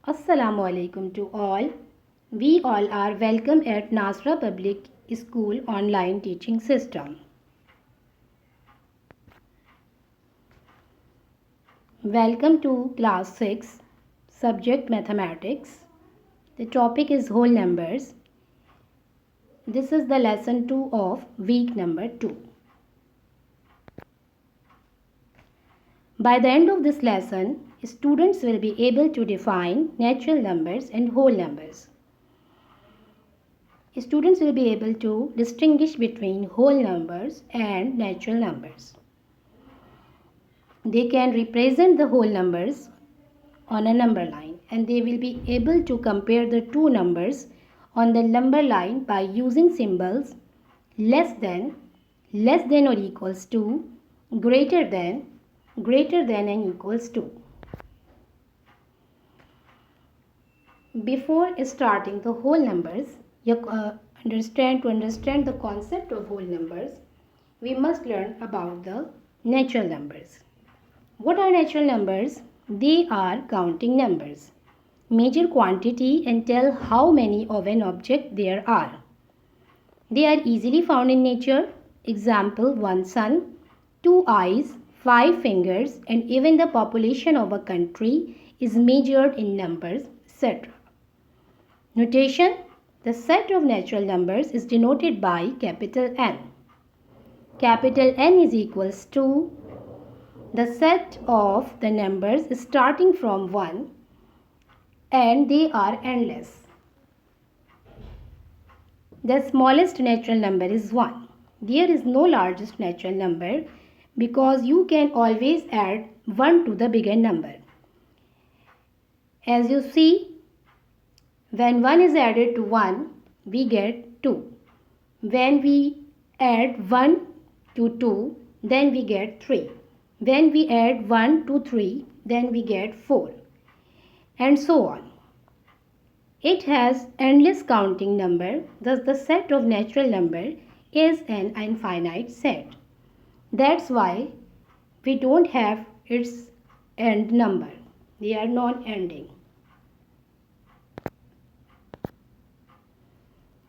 Assalamu alaikum to all. We all are welcome at Nasra Public School online teaching system. Welcome to class 6, subject mathematics. The topic is whole numbers. This is the lesson 2 of week number 2. By the end of this lesson, students will be able to define natural numbers and whole numbers. Students will be able to distinguish between whole numbers and natural numbers. They can represent the whole numbers on a number line, and they will be able to compare the two numbers on the number line by using symbols less than or equals to, greater than and equals to. Before starting the whole numbers, to understand the concept of whole numbers, we must learn about the natural numbers. What are natural numbers? They are counting numbers. Measure quantity and tell how many of an object there are. They are easily found in nature. Example: one sun, two eyes, 5 fingers, and even the population of a country is measured in numbers, etc. Notation: the set of natural numbers is denoted by capital N. Capital N is equals to the set of the numbers starting from 1 and they are endless. The smallest natural number is 1. There is no largest natural number because you can always add 1 to the bigger number. As you see, when 1 is added to 1, we get 2. When we add 1 to 2, then we get 3. When we add 1 to 3, then we get 4. And so on. It has endless counting number, thus the set of natural number is an infinite set. That's why we don't have its end number. They are non-ending.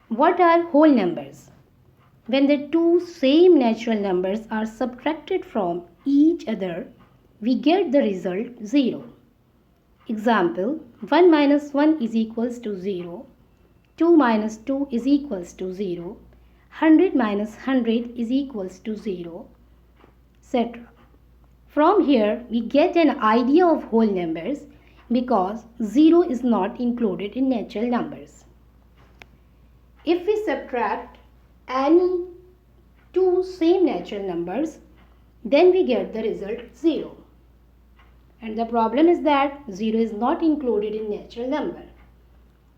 What are whole numbers? When the two same natural numbers are subtracted from each other, we get the result 0. Example: 1 minus 1 is equals to 0, 2 minus 2 is equals to 0, 100 minus 100 is equals to 0, etc. From here, we get an idea of whole numbers because 0 is not included in natural numbers. If we subtract any two same natural numbers, then we get the result 0. And the problem is that 0 is not included in natural number.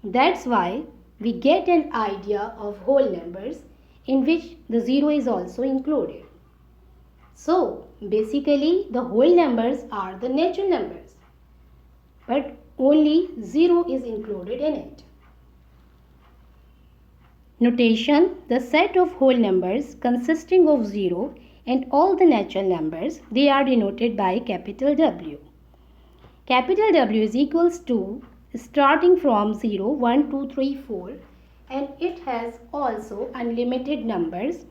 That's why we get an idea of whole numbers in which the 0 is also included. So, basically the whole numbers are the natural numbers, but only 0 is included in it. Notation: the set of whole numbers consisting of 0 and all the natural numbers, they are denoted by capital W. Capital W is equals to starting from 0, 1, 2, 3, 4, and it has also unlimited numbers.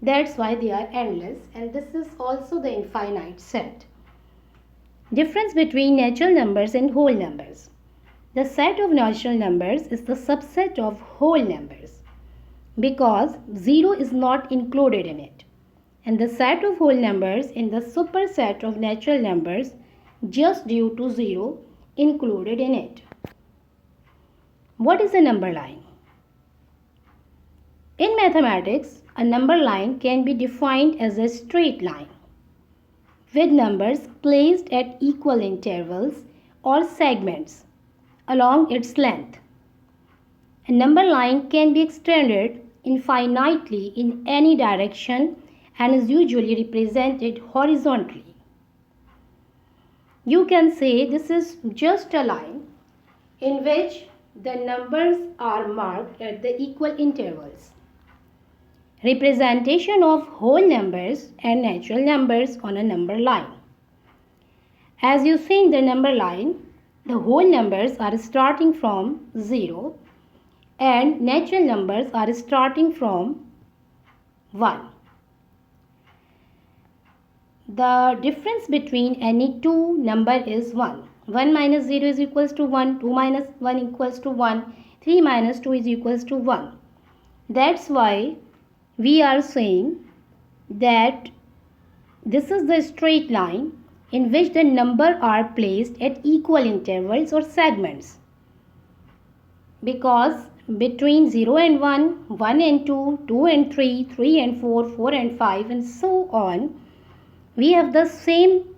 That's why they are endless, and this is also the infinite set. Difference between natural numbers and whole numbers. The set of natural numbers is the subset of whole numbers because 0 is not included in it, and the set of whole numbers in the superset of natural numbers just due to 0 included in it. What is a number line? In mathematics, a number line can be defined as a straight line with numbers placed at equal intervals or segments along its length. A number line can be extended infinitely in any direction and is usually represented horizontally. You can say this is just a line in which the numbers are marked at the equal intervals. Representation of whole numbers and natural numbers on a number line. As you see in the number line, the whole numbers are starting from 0 and natural numbers are starting from 1. The difference between any two number is 1. 1 minus 0 is equals to 1, 2 minus 1 equals to 1, 3 minus 2 is equals to 1. That's why we are saying that this is the straight line in which the number are placed at equal intervals or segments. Because between 0 and 1, 1 and 2, 2 and 3, 3 and 4, 4 and 5 and so on, we have the same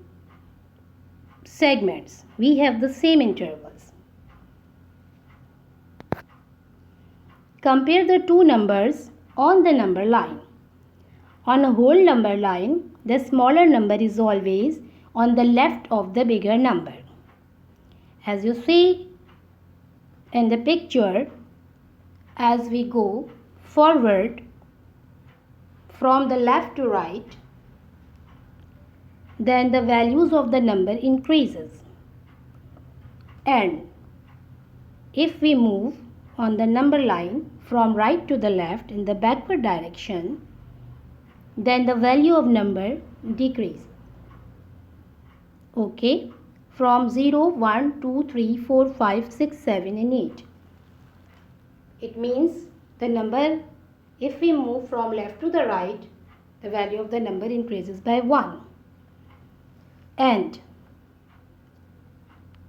segments, we have the same intervals. Compare the two numbers on the number line. On a whole number line, the smaller number is always on the left of the bigger number. As you see in the picture, as we go forward from the left to right, then the values of the number increases. And if we move on the number line from right to the left in the backward direction, then the value of number decreases. Okay, from 0, 1, 2, 3, 4, 5, 6, 7 and 8. It means the number, if we move from left to the right, the value of the number increases by 1. And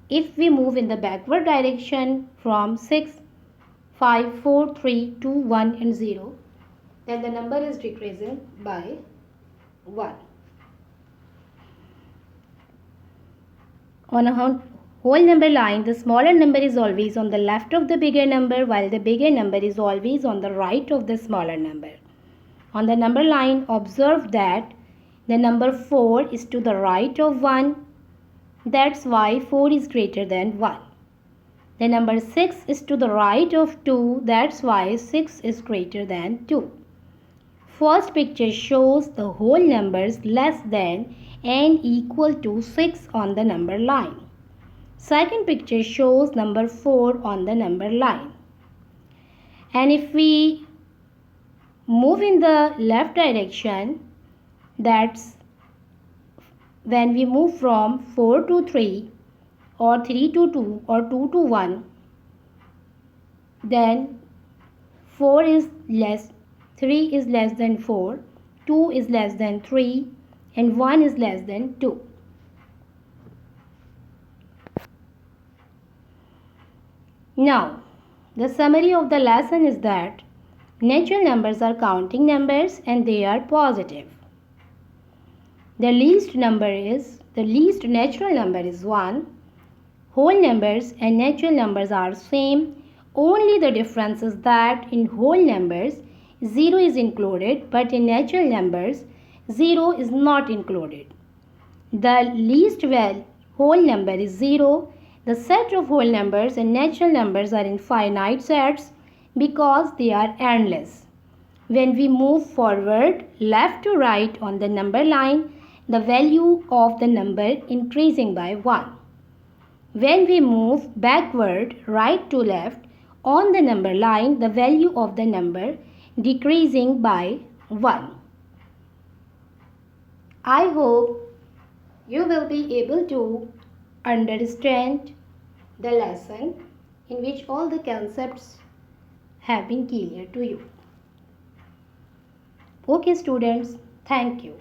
if we move in the backward direction from 6, 5, 4, 3, 2, 1 and 0, then the number is decreasing by 1. On a whole number line, the smaller number is always on the left of the bigger number, while the bigger number is always on the right of the smaller number. On the number line, observe that the number 4 is to the right of 1. That's why 4 is greater than 1. The number 6 is to the right of 2. That's why 6 is greater than 2. First picture shows the whole numbers less than and equal to 6 on the number line. Second picture shows number 4 on the number line. And if we move in the left direction, that's when we move from 4 to 3 or 3 to 2 or 2 to 1, then 3 is less than 4, 2 is less than 3 and 1 is less than 2. Now, the summary of the lesson is that natural numbers are counting numbers and they are positive. The least natural number is 1. Whole numbers and natural numbers are same. Only the difference is that in whole numbers 0 is included, but in natural numbers 0 is not included. The least whole number is 0. The set of whole numbers and natural numbers are in finite sets because they are endless. When we move forward left to right on the number line, the value of the number increasing by 1. When we move backward right to left on the number line, the value of the number decreasing by 1. I hope you will be able to understand the lesson in which all the concepts have been clear to you. Okay students, thank you.